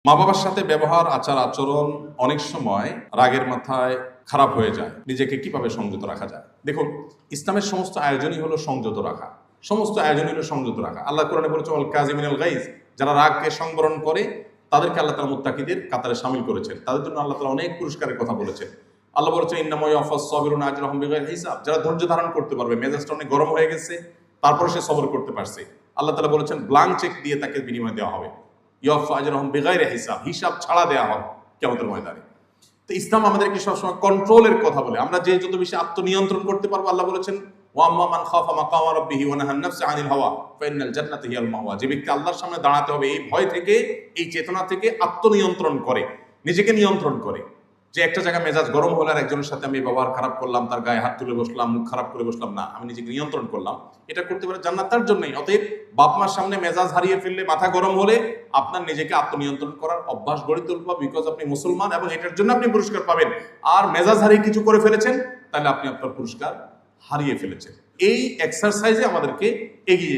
মা বাবার সাথে ব্যবহার, আচার আচরণ অনেক সময় রাগের মাথায় খারাপ হয়ে যায়। নিজেকে কিভাবে সংযত রাখা যায়? দেখুন, ইসলামের সমস্ত আয়োজনই হলো সংযত রাখা। সমস্ত আয়োজনই হলো সংযত রাখা। আল্লাহ কোরআনে বলেছে, ওয়াল কাযিমিনাল গাইজ, যারা রাগকে সংবরণ করে তাদেরকে আল্লাহ তাআলা মুত্তাকিদের কাতারে শামিল করেছেন। তাদের জন্য আল্লাহ তাআলা অনেক পুরস্কারের কথা বলেছেন। আল্লাহ বলেছেন, ইন্নামা ইয়াওয়াফাস সাবিরুনা আজরাহুম বিগাইরি হিসাব। যারা ধৈর্য ধারণ করতে পারবে, মেজাজটা অনেক গরম হয়ে গেছে, তারপরে সে সবর করতে পারছে, আল্লাহ তাআলা বলেছেন ব্ল্যাঙ্ক চেক দিয়ে তাকে বিনিময় দেওয়া হবে। ইয়াওয়াফা আজরাহুম বিগাইরি হিসাব, হিসাব ছাড়া দেওয়া হবে কিয়ামতের ময়দানে। তো ইসলাম আমাদেরকে সবসময় কন্ট্রোলের কথা বলে। আমরা যে যত বেশি আত্মনিয়ন্ত্রণ করতে পারবো, আল্লাহ বলেছেন, ওয়াম্মা মান খাফা মাকামা রাব্বিহি ওয়া নাহান নাফসা আনিল হাওয়া ফাইনাল জান্নাতা হিয়াল মাওয়া। যে ব্যক্তি আল্লাহর সামনে দাঁড়াতে হবে, এই ভয় থেকে, এই চেতনা থেকে আত্মনিয়ন্ত্রণ করে, নিজেকে নিয়ন্ত্রণ করে, যে একটা জায়গায় মেজাজ গরম হলে আর একজনের সাথে আমি ব্যবহার খারাপ করলাম, তার গায়ে হাত তুলে বসলাম, মুখ খারাপ করে বসলাম না, আমি নিজেকে নিয়ন্ত্রণ করলাম, এটা করতে পারে জান্নাত তার জন্যই। অতএব বাপ মার সামনে মেজাজ হারিয়ে ফেললে, মাথা গরম হলে আপনার নিজেকে আত্মনিয়ন্ত্রণ করার অভ্যাস গড়ে তুলবা, বিকজ আপনি মুসলমান এবং এটার জন্য আপনি পুরস্কার পাবেন। আর মেজাজ হারিয়ে কিছু করে ফেলেছেন, তাহলে আপনি আপনার পুরস্কার হারিয়ে ফেলেছেন। এই এক্সারসাইজে আমাদেরকে এগিয়ে